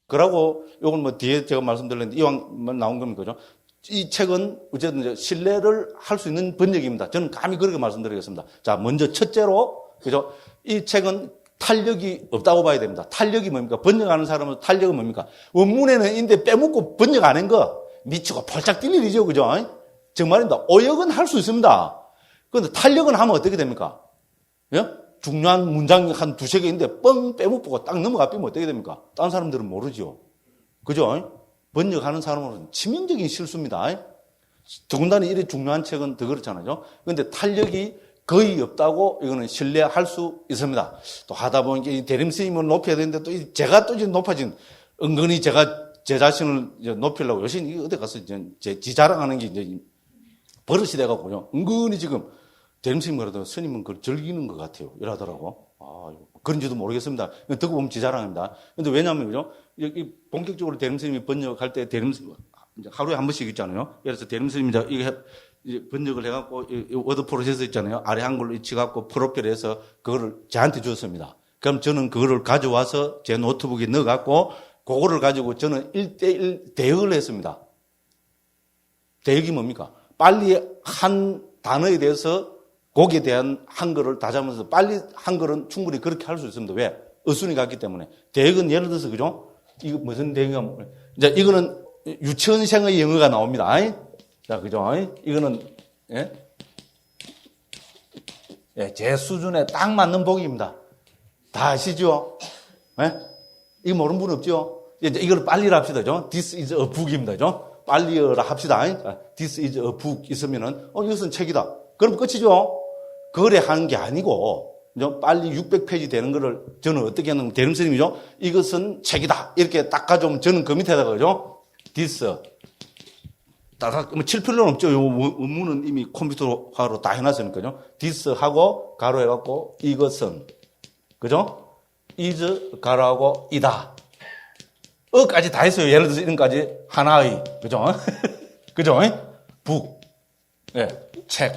그러고 요건 뭐 뒤에 제가 말씀드렸는데 이왕 나온 겁니다. 그죠? 이 책은 어쨌든 이제 신뢰를 할 수 있는 번역입니다. 저는 감히 그렇게 말씀드리겠습니다. 자, 먼저 첫째로, 그죠? 이 책은 탄력이 없다고 봐야 됩니다. 탄력이 뭡니까? 번역하는 사람은 탄력은 뭡니까? 원문에는 인데 빼먹고 번역 안 한 거 미치고 펄짝 뛸 일이죠. 그죠? 정말입니다. 오역은 할 수 있습니다. 그런데 탄력은 하면 어떻게 됩니까? 예? 중요한 문장이 한 두세 개인데 뻥 빼먹고 딱 넘어가 삐면 어떻게 됩니까? 다른 사람들은 모르죠. 그죠? 번역하는 사람으로는 치명적인 실수입니다. 더군다나 이래 중요한 책은 더 그렇잖아요. 그런데 탄력이 거의 없다고 이거는 신뢰할 수 있습니다. 또 하다 보니까 이 대림 스님을 높여야 되는데 또 제가 또 이제 높아진 은근히 제가 제 자신을 이제 높이려고 요즘 어디 가서 이제 지 자랑하는 게 이제 버릇이 돼가고요. 은근히 지금 대림 스님 그래도 스님은 그걸 즐기는 것 같아요. 이러더라고. 그런지도 모르겠습니다. 듣고 보면 지 자랑입니다. 근데 왜냐하면 그죠? 여기 본격적으로 대림 스님이 번역할 때 대림 스님 하루에 한 번씩 있잖아요. 그래서 대림 스님이 이게 번역을 해갖고 워드 프로세스 있잖아요. 아래 한글로 치갖고 프로필해서 그거를 저한테 줬습니다. 그럼 저는 그거를 가져와서 제 노트북에 넣어갖고 그거를 가지고 저는 1:1 대역을 했습니다. 대역이 뭡니까? 빨리 한 단어에 대해서 거기에 대한 한글을 다잡으면서 빨리 한글은 충분히 그렇게 할 수 있습니다. 왜? 어순이 같기 때문에. 대역은 예를 들어서 그죠? 이거 무슨 대역이야? 이제 이거는 유치원생의 영어가 나옵니다. 자, 그죠? 이거는, 예? 예, 제 수준에 딱 맞는 복입니다. 다 아시죠? 예? 이거 모르는 분 없죠? 이제 이걸 빨리 합시다. 죠? This is a book입니다. 죠? 빨리라 합시다. This is a book 있으면은, 이것은 책이다. 그럼 끝이죠? 거래하는 게 아니고, 빨리 600페이지 되는 거를 저는 어떻게 하는 대림 스님이죠? 이것은 책이다. 이렇게 딱 가져오면 저는 그 밑에다가, 그죠? This. 딱, 칠 필요는 없죠. 요 원문은 이미 컴퓨터화로 다 해놨으니까요. This 하고, 가로 해갖고, 이것은. 그죠? is, 가로하고, 이다. 어까지 다 했어요. 예를 들어서 이런까지. 하나의. 그죠? 그죠? 북. 예, 책.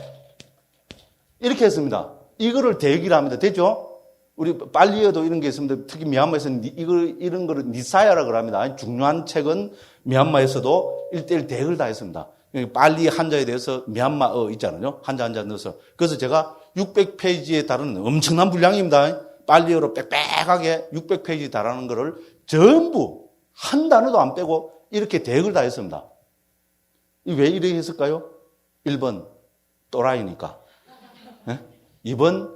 이렇게 했습니다. 이거를 대역이라 합니다. 됐죠? 우리 빨리어도 이런 게 있습니다. 특히 미얀마에서는 이런 거를 니사야라고 합니다. 중요한 책은 미얀마에서도 1:1 대역을 다 했습니다. 빨리 한자에 대해서 미얀마어 있잖아요. 한자 넣어서. 그래서 제가 600페이지에 달하는 엄청난 분량입니다. 빨리어로 빽빽하게 600페이지 달하는 거를 전부 한 단어도 안 빼고 이렇게 대역을 다 했습니다. 왜 이렇게 했을까요? 1번 또라이니까. 2번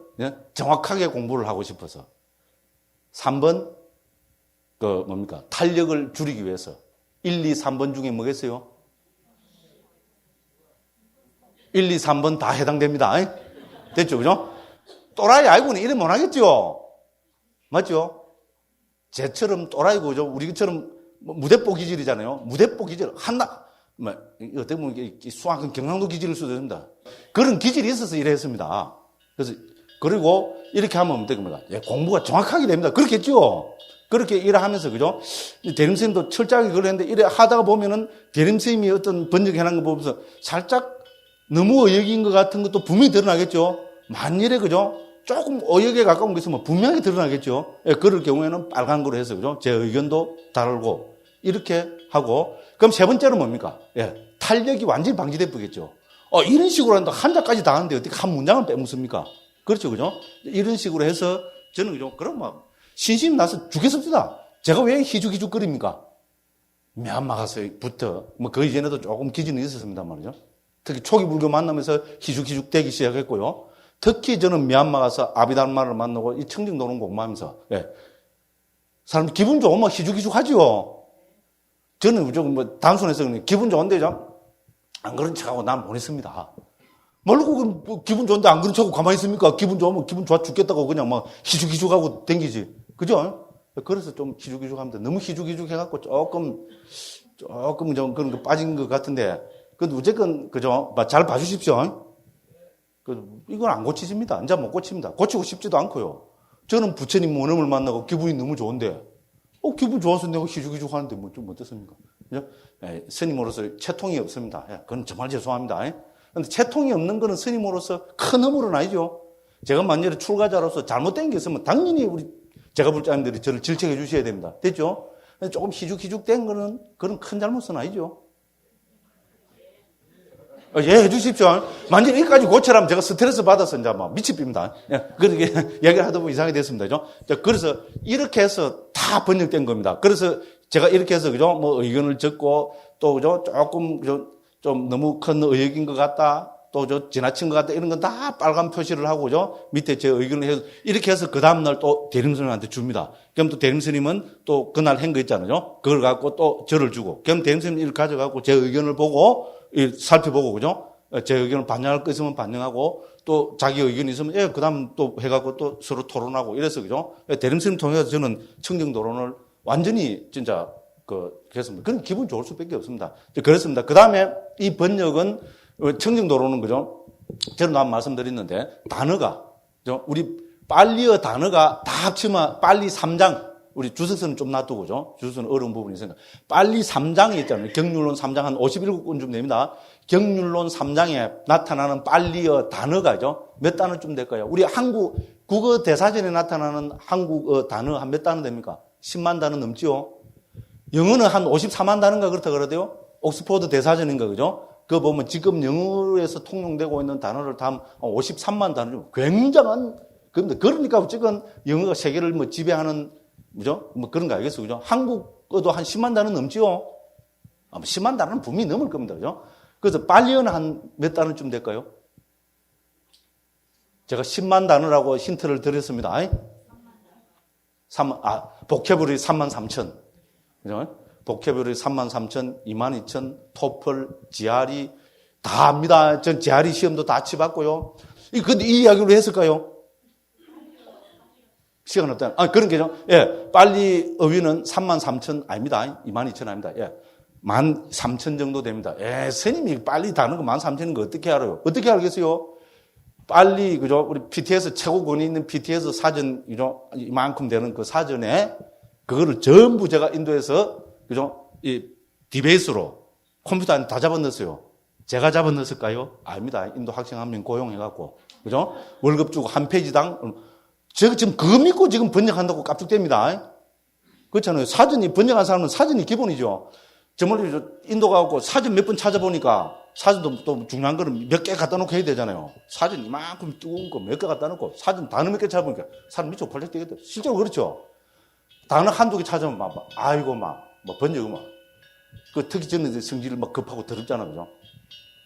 정확하게 공부를 하고 싶어서. 3번 탄력을 줄이기 위해서. 1, 2, 3번 중에 뭐겠어요? 1, 2, 3번 다 해당됩니다. 됐죠? 그죠? 또라이 알고는 이래 못 하겠죠? 맞죠? 쟤처럼 또라이고, 그죠? 우리처럼 무대뽀 기질이잖아요. 무대뽀 기질. 어떻게 보면 수학은 경상도 기질일 수도 있습니다. 그런 기질이 있어서 이래 했습니다. 그래서, 그리고 이렇게 하면 어떻게 됩니까? 공부가 정확하게 됩니다. 그렇게 했죠? 그렇게 일을 하면서, 그죠? 대림스님도 철저하게 그걸 했는데, 이래 하다가 보면은 대림스님이 어떤 번역해놓은 거 보면서 살짝 너무 어역인 것 같은 것도 분명히 드러나겠죠? 만일에, 그죠? 조금 어역에 가까운 게 있으면 분명히 드러나겠죠? 그럴 경우에는 빨간 거로 해서, 그죠? 제 의견도 다르고, 이렇게 하고, 그럼 세 번째는 뭡니까? 탄력이 완전히 방지돼 버리겠죠? 이런 식으로 한다. 한자까지 다 하는데 어떻게 한 문장을 빼먹습니까? 그렇죠, 그죠? 이런 식으로 해서 저는, 그죠? 그럼 신심 나서 죽겠습니다. 제가 왜 희죽희죽거립니까? 미얀마 가서부터, 그 이전에도 조금 기질은 있었습니다 말이죠. 특히 초기 불교 만나면서 희죽희죽 되기 시작했고요. 특히 저는 미얀마 가서 아비달마를 만나고 이 청정도론 공부하면서, 사람 기분 좋으면 희죽희죽 하죠. 저는 무조건 단순해서 기분 좋은데 안 그런 척하고 난 보냈습니다. 모르고 기분 좋은데 안 그런 척하고 가만히 있습니까? 기분 좋으면 기분 좋아 죽겠다고 그냥 희죽희죽하고 댕기지. 그죠? 그래서 좀 희죽희죽합니다. 너무 희죽희죽 해갖고 조금 좀 그런 거 빠진 것 같은데, 근데 어쨌건, 그죠? 잘 봐주십시오. 이건 안 고치십니다. 이제 못 고칩니다. 고치고 싶지도 않고요. 저는 부처님 원음을 만나고 기분이 너무 좋은데, 기분 좋아서 내가 희죽희죽 하는데 좀 어떻습니까? 그죠? 스님으로서 채통이 없습니다. 그건 정말 죄송합니다. 근데 채통이 없는 거는 스님으로서 큰 허물은 아니죠. 제가 만약에 출가자로서 잘못된 게 있으면 당연히 제가 불자님들이 저를 질책해 주셔야 됩니다. 됐죠? 조금 희죽희죽된 거는 그런 큰 잘못은 아니죠. 예, 해주십시오. 만약 여기까지 고쳐라면 제가 스트레스 받아서 이제 막 미치빕니다. 예, 그렇게 얘기를 하다 보면 이상하게 됐습니다. 그죠? 그래서 이렇게 해서 다 번역된 겁니다. 그래서 제가 이렇게 해서, 그죠? 뭐 의견을 적고 또, 그죠? 조금, 그죠? 좀 너무 큰 의혹인 것 같다. 또, 지나친 것 같다. 이런 건 다 빨간 표시를 하고, 그죠? 밑에 제 의견을 해서 이렇게 해서 그 다음날 또 대림스님한테 줍니다. 그럼 또 대림스님은 또 그날 한 거 있잖아요. 그걸 갖고 또 저를 주고. 그럼 대림스님 이걸 가져가고 제 의견을 보고 살펴보고, 그죠? 제 의견을 반영할 거 있으면 반영하고, 또 자기 의견이 있으면, 예, 그 다음 또 해갖고 또 서로 토론하고 이래서, 그죠? 대림스님 통해서 저는 청정도론을 완전히 진짜, 그랬습니다. 그건 기분 좋을 수밖에 없습니다. 그렇습니다. 그 다음에 이 번역은 청정도론은, 그죠? 저는 한번 말씀드렸는데, 단어가, 그죠? 우리 빨리어 단어가 다 합치면 빨리 3장, 우리 주석서는 좀 놔두고, 그죠? 주석서는 어려운 부분이 있으니까. 빨리 3장이 있잖아요. 경률론 3장 한 57권쯤 됩니다. 경률론 3장에 나타나는 빨리어 단어가죠. 몇 단어쯤 될까요? 우리 한국 국어 대사전에 나타나는 한국어 단어 한 몇 단어 됩니까? 10만 단어 넘지요. 영어는 한 54만 단어인가 그렇다 그러대요. 옥스포드 대사전인가, 그죠? 그거 보면 지금 영어에서 통용되고 있는 단어를 다 53만 단어, 굉장한, 그러니까 지금 영어가 세계를 뭐 지배하는, 그죠? 뭐 그런 거 알겠어요, 그죠? 한국어도 한 10만 단어 넘지요? 10만 단어는 분명히 넘을 겁니다, 그죠? 그래서 빨리어는 한 몇 단어쯤 될까요? 제가 10만 단어라고 힌트를 드렸습니다. 보캐블러리 3만 3천. 그죠? 보캐블러리 3만 3천, 2만 2천, 토플, GRE 다 합니다. 전 GRE 시험도 다 치봤고요. 근데 이 이야기로 했을까요? 시간 없다. 그런 게죠. 예. 빨리 어휘는 3만 3천 아닙니다. 2만 2천 아닙니다. 예. 1만 3천 정도 됩니다. 예. 스님이 빨리 다는 거 1만 3천인 거 어떻게 알아요? 어떻게 알겠어요? 빨리, 그죠? 우리 PT에서 최고 권위 있는 PT에서 사전, 그죠? 이만큼 되는 그 사전에 그거를 전부 제가 인도에서, 그죠? 이 디베이스로 컴퓨터 안에 다 잡아넣었어요. 제가 잡아넣었을까요? 아닙니다. 인도 학생 한 명 고용해갖고, 그죠? 월급 주고 한 페이지당, 제가 지금 그거 믿고 지금 번역한다고 깝죽됩니다. 그렇잖아요. 사전이, 번역한 사람은 사전이 기본이죠. 정말 인도 가고 사전 몇 번 찾아보니까 사전도 또 중요한 거는 몇 개 갖다 놓고 해야 되잖아요. 사전 이만큼 뜨거운 거 몇 개 갖다 놓고 사전 단어 몇 개 찾아보니까 사람 미쳐 펄쩍 뛰거든. 실제로 그렇죠. 단어 한두 개 찾아보면 번역은 특히 저는 성질을 급하고 더럽잖아요. 그죠?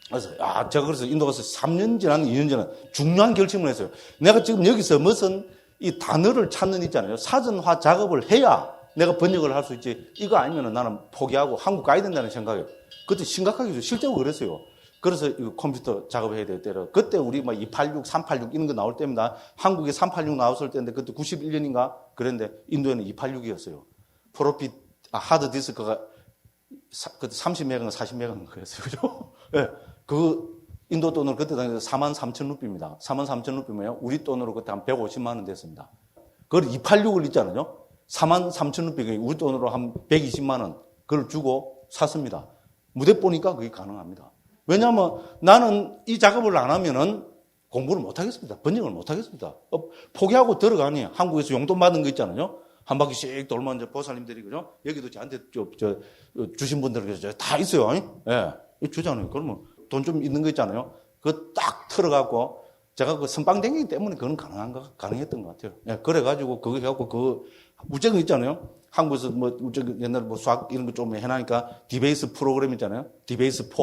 그래서, 제가 그래서 인도 가서 3년 지난, 2년 지난 중요한 결심을 했어요. 내가 지금 여기서 무슨 이 단어를 찾는 있잖아요. 사전화 작업을 해야 내가 번역을 할 수 있지. 이거 아니면 나는 포기하고 한국 가야 된다는 생각이에요. 그때 심각하게 실제로 그랬어요. 그래서 이거 컴퓨터 작업해야 될 때로. 그때 우리 286, 386 이런 거 나올 때입니다. 한국에 386 나왔을 때인데 그때 91년인가? 그랬는데 인도에는 286이었어요. 프로핏, 하드 디스크가 그때 30메가인가 40메가인가 그랬어요. 그죠? 예. 그 인도 돈으로 그때 당시에 4만 3천 루피입니다. 4만 3천 루피면요. 우리 돈으로 그때 한 150만 원 됐습니다. 그걸 286을 있잖아요. 4만 3천 루피, 우리 돈으로 한 120만 원, 그걸 주고 샀습니다. 무대 보니까 그게 가능합니다. 왜냐하면 나는 이 작업을 안 하면은 공부를 못 하겠습니다. 번역을 못 하겠습니다. 포기하고 들어가니 한국에서 용돈 받은 거 있잖아요. 한 바퀴씩 돌면 이제 보살님들이, 그죠? 여기도 저한테 주신 분들 다 있어요. 예. 주잖아요. 그러면 돈 좀 있는 거 있잖아요. 그거 딱 틀어갖고 제가 그 선빵댕기기 때문에 그건 가능했던 것 같아요. 예. 그래가지고 그거 해갖고 그 무제금 있잖아요. 한국에서 옛날에 수학 이런 거 좀 해놔니까 디베이스 프로그램 있잖아요. 디베이스 4.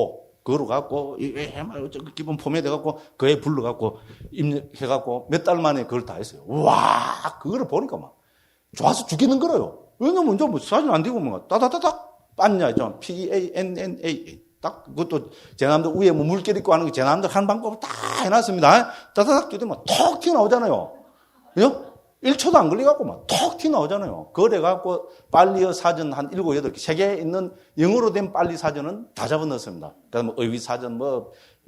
그거로 갖고, 기본 포맷 해갖고, 그에 불러갖고, 입력해갖고, 몇 달 만에 그걸 다 했어요. 와, 그거를 보니까 좋아서 죽겠는 거라요. 왜냐면 이제 사진 안 되고 따다다닥, 빤냐, 있죠. PANNA. 딱, 그것도 제 남들 위에 물결 있고 하는 게 제 남들 하는 방법을 다 해놨습니다. 따다닥 뛰면 톡 튀어나오잖아요. 그죠? 1초도 안 걸려갖고 톡 튀어나오잖아요. 그래갖고 빨리어 사전 한 7, 8개, 세계에 있는 영어로 된 빨리 사전은 다 잡아넣었습니다. 그 다음에 의위 사전,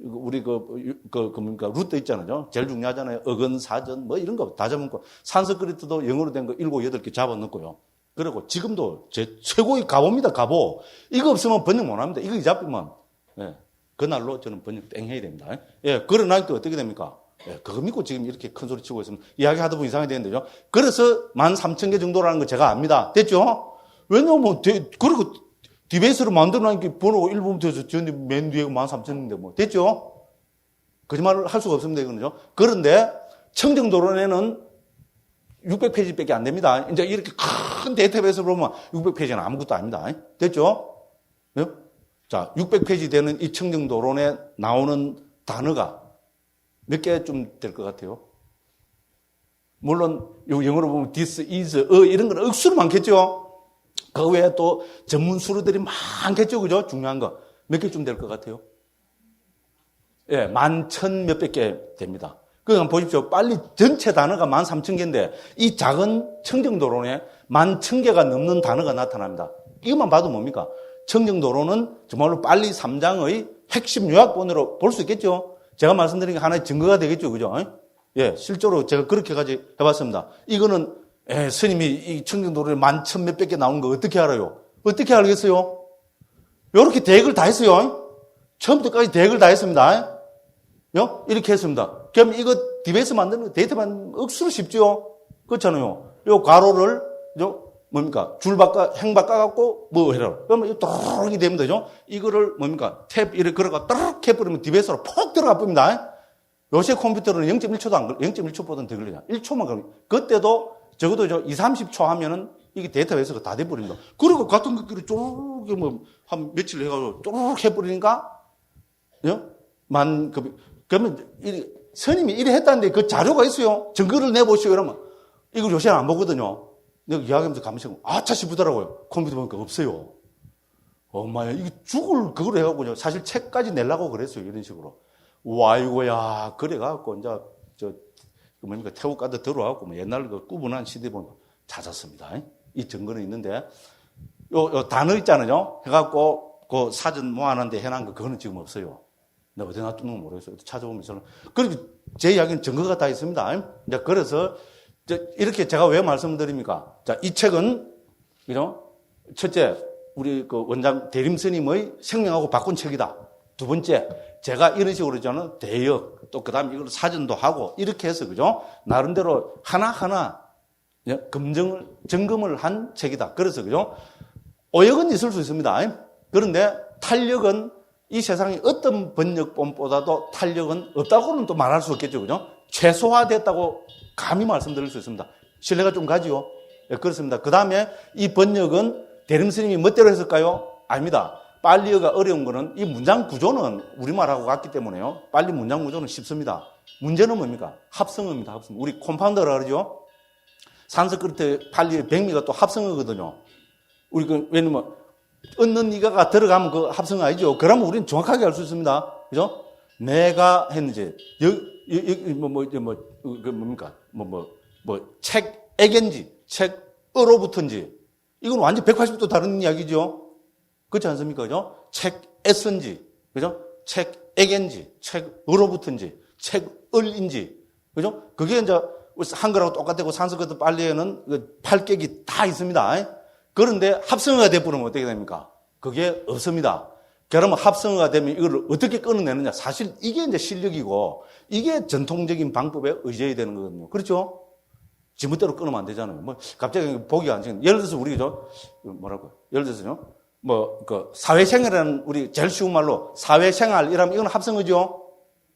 우리 루트 있잖아요. 제일 중요하잖아요. 어근 사전, 이런 거 다 잡아넣고, 산스크리트도 영어로 된 거 7, 8개 잡아넣고요. 그리고 지금도 제 최고의 가보입니다, 가보. 이거 없으면 번역 못 합니다. 이거 잡히면, 예. 그날로 저는 번역 땡 해야 됩니다. 예. 그러나니까 어떻게 됩니까? 예, 그거 믿고 지금 이렇게 큰 소리 치고 있으면 이야기 하다 보면 이상하게 되는데요. 그래서 13,000개 정도라는 거 제가 압니다. 됐죠? 왜냐면, 그리고 디베이스로 만들어놓은 번호 1번부터 해서 맨 뒤에 13,000인데 뭐. 됐죠? 거짓말을 할 수가 없습니다, 이거는요. 그런데 청정도론에는 600페이지밖에 안 됩니다. 이제 이렇게 큰 데이터베이스를 보면 600페이지는 아무것도 아닙니다. 됐죠? 네? 자, 600페이지 되는 이 청정도론에 나오는 단어가 몇 개 좀 될 것 같아요? 물론 영어로 보면 this, is, 이런 건 억수로 많겠죠? 그 외에 또 전문 수로들이 많겠죠? 그죠? 중요한 거. 몇 개 좀 될 것 같아요? 예, 11,000 몇백 개 됩니다. 그럼 보십시오. 빨리 전체 단어가 13,000개인데 이 작은 청정도론에 11,000개가 넘는 단어가 나타납니다. 이것만 봐도 뭡니까? 청정도론은 정말로 빨리 3장의 핵심 요약본으로 볼 수 있겠죠? 제가 말씀드린 게 하나의 증거가 되겠죠? 그죠? 예, 실제로 제가 그렇게까지 해봤습니다. 이거는, 스님이 이 청정도론에 11,000 몇백 개 나오는 거 어떻게 알아요? 어떻게 알겠어요? 요렇게 대역을 다 했어요. 처음부터까지 대역을 다 했습니다. 이렇게 했습니다. 그럼 이거 디베이스 만드는 거 데이터 만드는 거 억수로 쉽죠? 그렇잖아요. 요 가로를, 뭡니까? 줄 바꿔, 행 바꿔갖고, 뭐 해라. 그러면 이거 또르르 됩니다. 그죠? 이거를 뭡니까? 탭, 이렇게 걸어가 또르르 해버리면 디베이스로 폭 들어가 봅니다. 요새 컴퓨터는 0.1초도 안 걸려, 0.1초보다는 더 걸리냐. 1초만 걸려. 그때도 적어도 2, 30초 하면은 이게 데이터베이스가 다 돼버립니다. 그리고 같은 것들이 쪼르르 뭐, 한 며칠 해가지고 쪼르르 해버리니까, 그러면 스님이 이래 했다는데 그 자료가 있어요. 증거를 내보시오. 이러면 이걸 요새는 안 보거든요. 내가 이야기하면서 가만히 아차 싶더라고요. 컴퓨터 보니까 없어요. 엄마야, 이게 죽을 그걸 해갖고 사실 책까지 내려고 그랬어요. 이런 식으로. 와, 이거야. 그래갖고 이제 뭡니까 태국가도 들어와갖고 뭐 옛날 그 구분한 CD 보면 찾았습니다. 이 증거는 있는데 요 단어 있잖아요. 해갖고 그 사전 모아놨는데 해놓은 거 그거는 지금 없어요. 내가 어디 놔두는 건 모르겠어요. 찾아보면서는. 그리고 제 이야기는 증거가 다 있습니다. 이제 그래서 이렇게 제가 왜 말씀드립니까? 자, 이 책은 첫째 우리 그 원장 대림 스님의 생명하고 바꾼 책이다. 두 번째, 제가 이런 식으로 저는 대역, 또 그 다음에 이걸 사전도 하고, 이렇게 해서, 그죠? 나름대로 하나하나 점검을 한 책이다. 그래서, 그죠? 오역은 있을 수 있습니다. 그런데 탄력은 이 세상에 어떤 번역본보다도 탄력은 없다고는 또 말할 수 없겠죠. 그죠? 최소화됐다고 감히 말씀드릴 수 있습니다. 신뢰가 좀 가지요. 네, 그렇습니다. 그 다음에 이 번역은 대림 스님이 멋대로 했을까요? 아닙니다. 빨리어가 어려운 거는 이 문장 구조는 우리말하고 같기 때문에요. 빨리 문장 구조는 쉽습니다. 문제는 뭡니까? 합성어입니다. 합성어. 우리 콤파운더라 그러죠? 산스크리트 팔리의 백미가 또 합성어거든요. 우리 왜냐면 얻는 이가가 들어가면 그 합성어 아니죠? 그러면 우리는 정확하게 알 수 있습니다. 그죠? 내가 했는지, 책에겐지, 책으로부터인지, 이건 완전 180도 다른 이야기죠? 그렇지 않습니까? 그죠? 책에서인지, 그죠? 책에겐지, 책으로부터인지, 책을인지, 그죠? 그게 이제 한글하고 똑같고 산스크리트 빨리에는 팔격이 다 있습니다. 그런데 합성어가 돼버리면 어떻게 됩니까? 그게 없습니다. 그러면 합성어가 되면 이걸 어떻게 끊어내느냐? 사실 이게 이제 실력이고 이게 전통적인 방법에 의지해야 되는 거거든요. 그렇죠? 지멋대로 끊으면 안 되잖아요. 뭐 갑자기 보기가 안 되는. 예를 들어서 우리 예를 들어서요. 사회생활이라는 우리 제일 쉬운 말로 사회생활이라면 이건 합성어죠.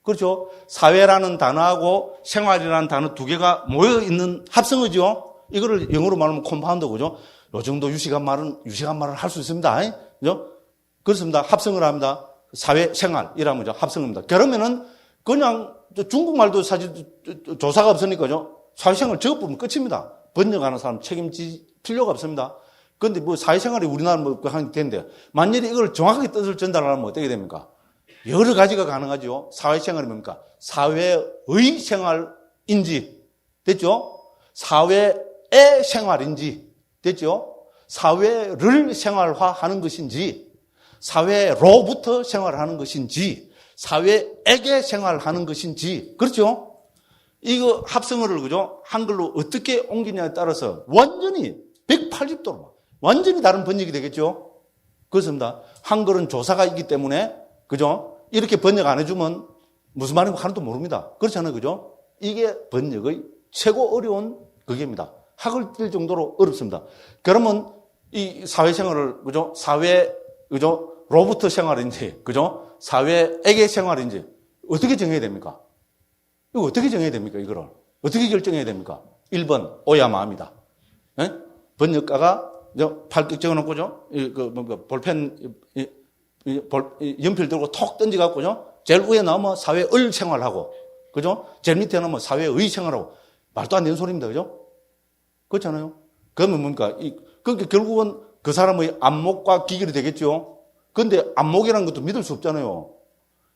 그렇죠? 사회라는 단어하고 생활이라는 단어 두 개가 모여 있는 합성어죠. 이거를 영어로 말하면 콤파운더, 그죠? 요 정도 유식한 말을 할 수 있습니다. 그죠? 그렇습니다. 합성을 합니다. 사회생활이라면 합성입니다. 그러면은 그냥 중국말도 사실 조사가 없으니까요. 사회생활 적어보면 끝입니다. 번역하는 사람 책임질 필요가 없습니다. 그런데 뭐 사회생활이 우리나라 하는 텐데 만일에 이걸 정확하게 뜻을 전달하면 어떻게 됩니까? 여러 가지가 가능하죠. 사회생활이 뭡니까? 사회의 생활인지 됐죠? 사회의 생활인지 됐죠? 사회를 생활화하는 것인지 사회로부터 생활하는 것인지 사회에게 생활하는 것인지 그렇죠? 이거 합성어를 그죠? 한글로 어떻게 옮기냐에 따라서 완전히 180도로 완전히 다른 번역이 되겠죠? 그렇습니다. 한글은 조사가 있기 때문에 그죠? 이렇게 번역 안 해주면 무슨 말인지 하나도 모릅니다. 그렇잖아요. 그죠? 이게 번역의 최고 어려운 그게입니다. 학을 뛸 정도로 어렵습니다. 그러면 이 사회생활을, 그죠? 그죠? 로봇 생활인지, 그죠? 사회에게 생활인지, 어떻게 정해야 됩니까? 이거 어떻게 정해야 됩니까? 이거를. 어떻게 결정해야 됩니까? 1번, 오야 마입니다. 예? 번역가가, 팔뚝 적어놓고죠? 볼펜, 연필 들고 톡 던져갖고죠? 제일 위에 나오면 사회의 생활하고, 그죠? 제일 밑에 나오면 사회의 생활하고, 말도 안 되는 소리입니다. 그죠? 그렇잖아요? 그러면 뭡니까? 그러니까 결국은 그 사람의 안목과 기결이 되겠죠? 근데 안목이라는 것도 믿을 수 없잖아요.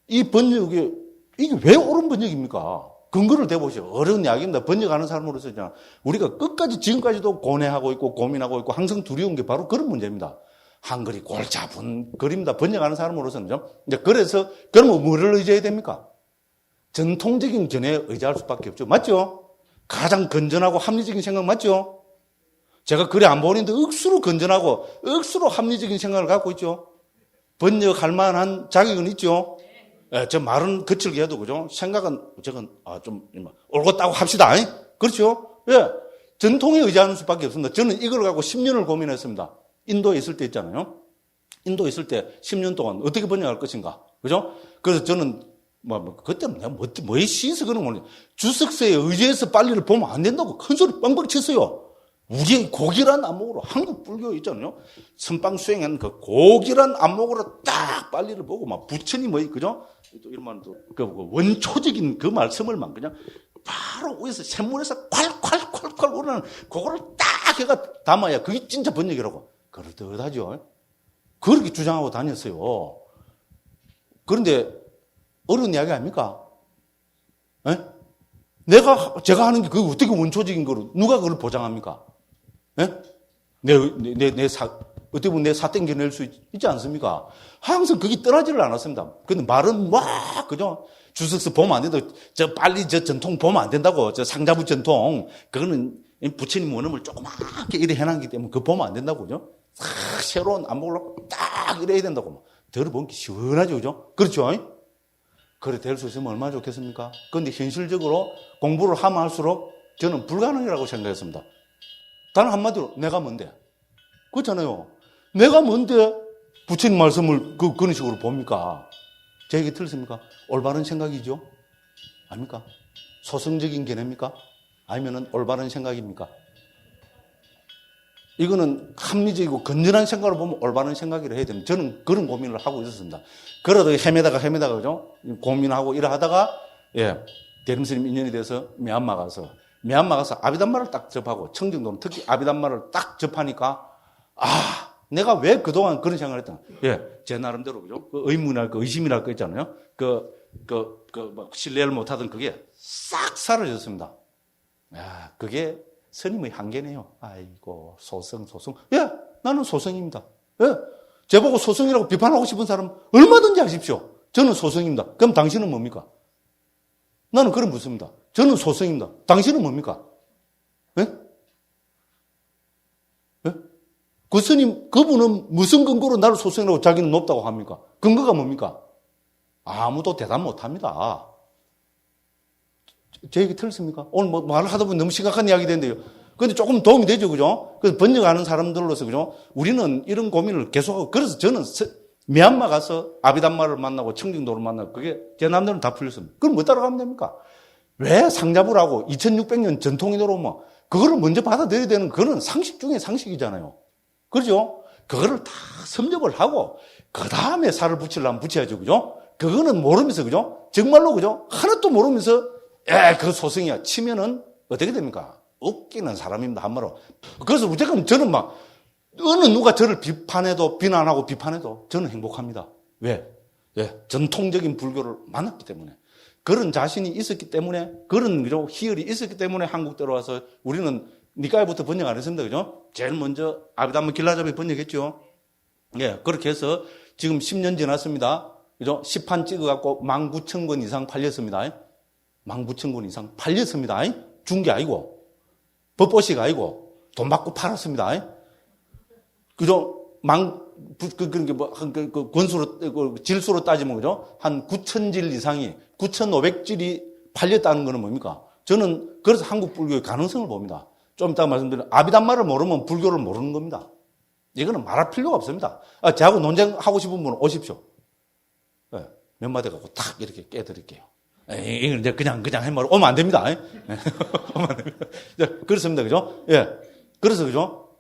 이 번역이, 이게 왜 옳은 번역입니까? 근거를 대보시오. 어려운 이야기입니다. 번역하는 사람으로서 우리가 끝까지 지금까지도 고뇌하고 있고 고민하고 있고 항상 두려운 게 바로 그런 문제입니다. 한글이 골치 아픈 글입니다. 번역하는 사람으로서는. 이제 그래서, 그러면 뭐를 의지해야 됩니까? 전통적인 견해에 의지할 수밖에 없죠. 맞죠? 가장 건전하고 합리적인 생각 맞죠? 제가 글이 안 보이는데 억수로 건전하고 억수로 합리적인 생각을 갖고 있죠. 번역할 만한 자격은 있죠. 예, 저 말은 거칠게 해도 그죠? 생각은 저건 좀 옳겠다고 합시다. 그렇죠? 예, 전통에 의지하는 수밖에 없습니다. 저는 이걸 갖고 10년을 고민했습니다. 인도에 있을 때 있잖아요. 인도에 있을 때 10년 동안 어떻게 번역할 것인가. 그죠? 그래서 저는 그때는 내가 뭐에 시에서 그런 거냐. 주석서에 의지해서 빨리를 보면 안 된다고 큰 소리 빵빵 쳤어요. 우리의 고귀한 안목으로 한국 불교 있잖아요. 선방 수행한 그 고귀한 안목으로 딱 빨리를 보고 막 부처님 그죠? 또 이런 말도 그 원초적인 그 말씀을만 그냥 바로 위에서 샘물에서 콸콸콸콸 오르는 그거를 딱 해가 담아야 그게 진짜 번역이라고. 그렇듯하죠. 그렇게 주장하고 다녔어요. 그런데 어려운 이야기 아닙니까? 에? 제가 하는 게 그게 어떻게 원초적인 거로 누가 그걸 보장합니까? 예? 어떻게 보면 내 사땡겨낼 수 있지 않습니까? 항상 그게 떠나지를 않았습니다. 근데 말은 그죠? 주석서 보면 안 된다고. 빨리 전통 보면 안 된다고. 상자부 전통. 그거는 부처님 원음을 조그맣게 이래 해놨기 때문에 그거 보면 안 된다고. 그죠? 새로운 안목을 딱 이래야 된다고. 들어보면 시원하죠. 그죠? 그렇죠? 그래 될 수 있으면 얼마나 좋겠습니까? 그런데 현실적으로 공부를 하면 할수록 저는 불가능이라고 생각했습니다. 단 한마디로 내가 뭔데? 그렇잖아요. 내가 뭔데 부처님 말씀을 그런 식으로 봅니까? 제 얘기 틀렸습니까? 올바른 생각이죠? 아닙니까? 소성적인 견해입니까? 아니면 올바른 생각입니까? 이거는 합리적이고 건전한 생각으로 보면 올바른 생각이라 해야 됩니다. 저는 그런 고민을 하고 있었습니다. 그러다 헤매다가 그죠? 고민하고 이래 하다가, 대림스님 인연이 돼서 미얀마 가서 아비담마를 딱 접하고 청정도는 특히 아비담마를 딱 접하니까, 내가 왜 그동안 그런 생각을 했다. 제 나름대로, 그죠? 의문이랄 의심이랄 거 있잖아요. 신뢰를 못하던 그게 싹 사라졌습니다. 그게 스님의 한계네요. 아이고, 소성. 나는 소성입니다. 제보고 소성이라고 비판하고 싶은 사람 얼마든지 하십시오. 저는 소성입니다. 그럼 당신은 뭡니까? 나는 그런 묻습니다. 저는 소성입니다. 당신은 뭡니까? 그 스님, 그분은 무슨 근거로 나를 소성이라고 자기는 높다고 합니까? 근거가 뭡니까? 아무도 대답 못 합니다. 제 얘기 틀렸습니까? 오늘 말을 하다 보면 너무 심각한 이야기 되는데요. 근데 조금 도움이 되죠, 그죠? 그래서 번역하는 사람들로서, 그죠? 우리는 이런 고민을 계속하고, 그래서 저는 미얀마 가서 아비담마를 만나고 청정도를 만나고, 그게 제 남들은 다 풀렸습니다. 그럼 뭐 따라가면 됩니까? 왜 상자부라고 2600년 전통이 들어오면, 그거를 먼저 받아들여야 되는, 그거는 상식 중에 상식이잖아요. 그죠? 그거를 다 섭렵을 하고, 그 다음에 살을 붙이려면 붙여야죠, 그죠? 그거는 모르면서, 그죠? 정말로, 그죠? 하나도 모르면서, 그 소성이야. 치면은 어떻게 됩니까? 웃기는 사람입니다, 한마로. 그래서 무조건 저는 어느 누가 저를 비난하고 비판해도 저는 행복합니다. 왜? 전통적인 불교를 만났기 때문에. 그런 자신이 있었기 때문에, 그런 희열이 있었기 때문에 한국 들어와서 우리는 니까이부터 번역 안 했습니다, 그죠? 제일 먼저 아비담마 길라잡이 번역했죠. 그렇게 해서 지금 10년 지났습니다. 그죠? 시판 찍어갖고 19,000권 이상 팔렸습니다. 19,000권 이상 팔렸습니다. 준 게 아니고. 법보시가 아니고. 돈 받고 팔았습니다. 그죠? 권수로, 질수로 따지면, 그죠? 한 9,000질 이상이, 9,500질이 팔렸다는 거는 뭡니까? 저는 그래서 한국 불교의 가능성을 봅니다. 좀 이따가 말씀드린 아비담마를 모르면 불교를 모르는 겁니다. 이거는 말할 필요가 없습니다. 저하고 논쟁하고 싶은 분은 오십시오. 네, 몇 마디 갖고 탁 이렇게 깨드릴게요. 이건 이제 그냥 해말 오면 안 됩니다. 오면 안 됩니다. 그렇습니다. 그죠? 예. 그래서 그죠?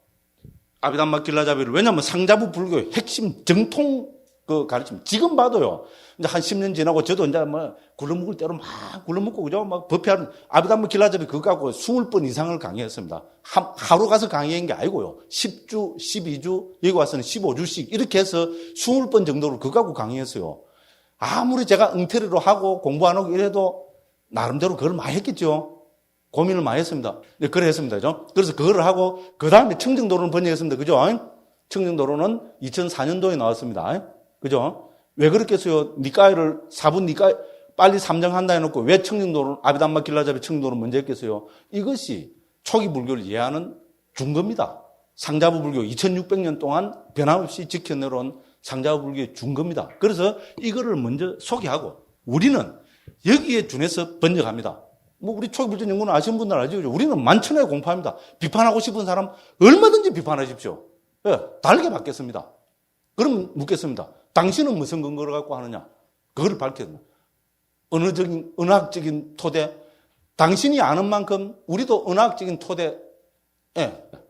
아비담마 길라잡이를 왜냐하면 상자부 불교의 핵심 정통 그 가르침 지금 봐도요. 이제 한 10년 지나고 저도 이제 뭐 굴러먹을 대로 막 굴러먹고 그죠? 막 법회하는 아비담마 길라잡이 그거 갖고 20번 이상을 강의했습니다. 하루 가서 강의한 게 아니고요. 10주, 12주, 여기 와서는 15주씩 이렇게 해서 20번 정도를 그거 갖고 강의했어요. 아무리 제가 엉터리로 하고 공부 안 하고 이래도 나름대로 그걸 많이 했겠죠. 고민을 많이 했습니다. 네, 그래 했습니다. 그죠? 그래서 그거를 하고 그 다음에 청정도로는 번역했습니다. 그죠? 청정도로는 2004년도에 나왔습니다. 그죠? 왜 그렇겠어요? 니까이를 4분 니까이 빨리 삼정한다 해놓고 왜 청정도로는 아비담마 길라잡이 청정도로는 먼저 했겠어요? 이것이 초기 불교를 이해하는 중거입니다. 상자부 불교 2600년 동안 변함없이 지켜내려온 상자부 불교의 중거입니다. 그래서 이거를 먼저 소개하고 우리는 여기에 준해서 번역합니다. 뭐 우리 초기 불교 연구는 아시는 분들 알죠? 우리는 만천하에 공부합니다. 비판하고 싶은 사람 얼마든지 비판하십시오. 예, 다르게 받겠습니다. 그럼 묻겠습니다. 당신은 무슨 근거를 갖고 하느냐? 그걸 밝혀야 됩니다. 언어학적인 토대, 당신이 아는 만큼 우리도 언어학적인 토대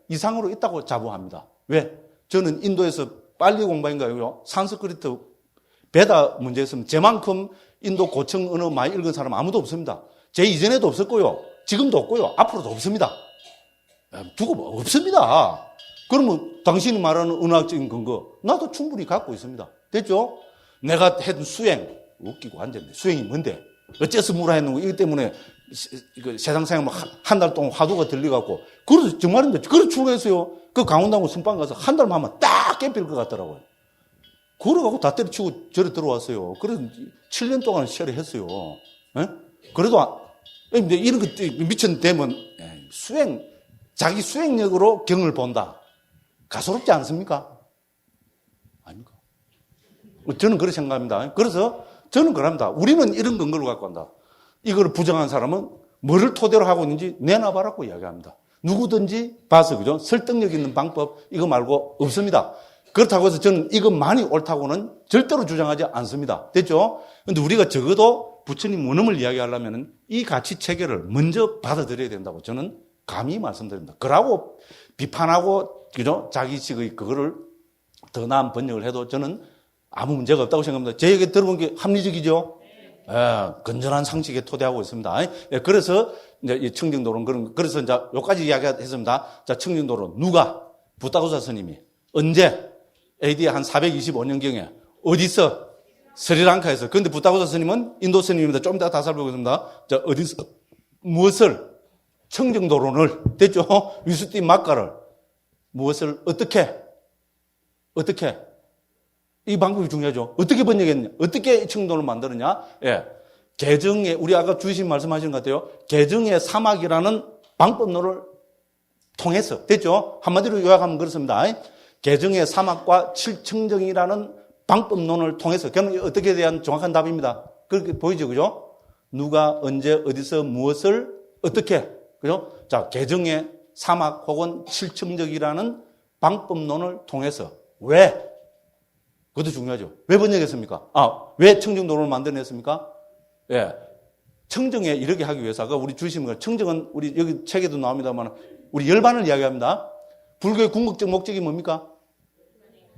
이상으로 있다고 자부합니다. 왜? 저는 인도에서 빨리 공부한 거예요. 산스크리트 베다 문제였으면 제만큼 인도 고청 언어 많이 읽은 사람 아무도 없습니다. 제 이전에도 없었고요. 지금도 없고요. 앞으로도 없습니다. 두고 없습니다. 그러면 당신이 말하는 언어학적인 근거 나도 충분히 갖고 있습니다. 됐죠? 내가 했던 수행 웃기고 앉았네. 수행이 뭔데? 어째서 무라 했는 거? 이것 때문에 세상 생활 한 달 동안 화두가 들려갖고 그래서 정말인데 그래 출가했어요. 그 강원도하고 선방 가서 한 달만 하면 딱 깨빌 것 같더라고요. 그러갖고 다 때려치고 저리 들어왔어요. 그래서 7년 동안 시험을 했어요. 에? 그래도 이런 것 미천되면 수행 자기 수행력으로 경을 본다. 가소롭지 않습니까? 아닙니까? 저는 그렇게 생각합니다. 그래서 저는 그럽니다. 우리는 이런 근거를 갖고 한다. 이걸 부정한 사람은 뭐를 토대로 하고 있는지 내놔봐라고 이야기합니다. 누구든지 봐서 그죠? 설득력 있는 방법 이거 말고 없습니다. 그렇다고 해서 저는 이것만이 옳다고는 절대로 주장하지 않습니다. 됐죠? 그런데 우리가 적어도 부처님 원음을 이야기하려면 이 가치 체계를 먼저 받아들여야 된다고 저는 감히 말씀드립니다. 그러고 비판하고 그죠? 자기식의 그거를 더 나은 번역을 해도 저는 아무 문제가 없다고 생각합니다. 제 얘기 들어본 게 합리적이죠? 예, 건전한 상식에 토대하고 있습니다. 예, 그래서 이제 이 청정도론 그래서 이제 여기까지 이야기했습니다. 자, 청정도론 누가 부타고사 스님이 언제 AD 한 425년경에 어디서 스리랑카에서 그런데 부타고사 스님은 인도 스님입니다. 좀 이따 다 살펴보겠습니다. 자, 어디서 무엇을 청정도론을 됐죠? 위수띠 막가를 무엇을 어떻게 이 방법이 중요하죠. 어떻게 번역했느냐? 어떻게 청도를 만드느냐? 예. 개정의, 우리 아까 주신 말씀하신 것 같아요. 개정의 사막이라는 방법론을 통해서, 됐죠? 한마디로 요약하면 그렇습니다. 개정의 사막과 칠청정이라는 방법론을 통해서, 그럼 어떻게 대한 정확한 답입니다. 그렇게 보이죠? 그죠? 누가, 언제, 어디서, 무엇을, 어떻게, 그죠? 자, 개정의 사막 혹은 칠청정이라는 방법론을 통해서, 왜? 그것도 중요하죠. 왜 번역했습니까? 왜 청정도론을 만들어냈습니까? 예. 청정에 이르게 하기 위해서, 아까 우리 주시는 거, 청정은 우리 여기 책에도 나옵니다만, 우리 열반을 이야기합니다. 불교의 궁극적 목적이 뭡니까?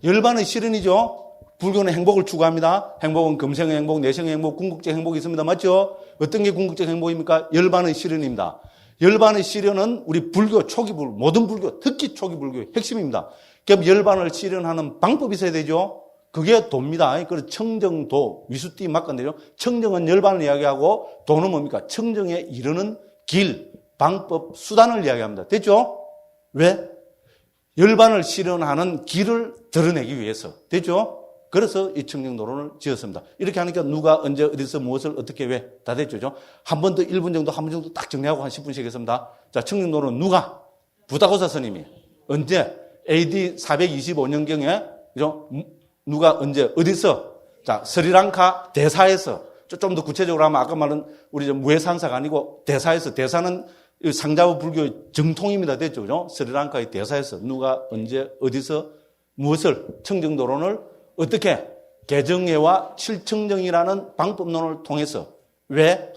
열반의 실현이죠. 불교는 행복을 추구합니다. 행복은 금생의 행복, 내생의 행복, 궁극적 행복이 있습니다. 맞죠? 어떤 게 궁극적 행복입니까? 열반의 실현입니다. 열반의 실현은 우리 불교, 초기 불교, 모든 불교, 특히 초기 불교의 핵심입니다. 그럼 열반을 실현하는 방법이 있어야 되죠. 그게 도입니다. 그래서 청정도, 위수띠 막간데요. 청정은 열반을 이야기하고 도는 뭡니까? 청정에 이르는 길, 방법, 수단을 이야기합니다. 됐죠? 왜? 열반을 실현하는 길을 드러내기 위해서. 됐죠? 그래서 이 청정도론을 지었습니다. 이렇게 하니까 누가 언제 어디서 무엇을 어떻게 왜 다 됐죠? 한 번 더 1분 정도 한 분 정도 딱 정리하고 한 10분씩 했습니다. 자, 청정도론 누가? 부타고사 스님이 언제? AD 425년경에 그죠? 누가 언제 어디서? 자, 스리랑카 대사에서 좀 더 구체적으로 하면 아까 말한 우리 무해산사가 아니고 대사에서 대사는 상자부 불교의 정통입니다. 됐죠? 그죠? 스리랑카의 대사에서 누가 언제 어디서 무엇을? 청정도론을 어떻게? 개정회와 실청정이라는 방법론을 통해서 왜?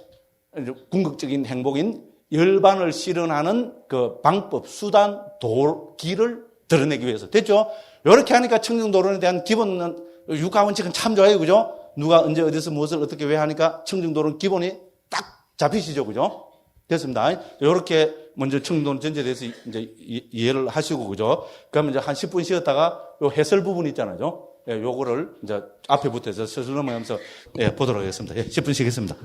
궁극적인 행복인 열반을 실현하는 그 방법, 수단, 길을 드러내기 위해서. 됐죠? 이렇게 하니까 청정도론에 대한 기본 육하원칙은 참 좋아요. 그죠? 누가 언제 어디서 무엇을 어떻게 왜 하니까 청정도론 기본이 딱 잡히시죠. 그죠? 됐습니다. 이렇게 먼저 청정도론 전제에 대해서 이제 이해를 하시고, 그죠? 그러면 이제 한 10분 쉬었다가 요 해설 부분 있잖아요. 예, 요거를 이제 앞에 붙어서 슬슬 넘어가면서 예, 보도록 하겠습니다. 예, 10분 쉬겠습니다.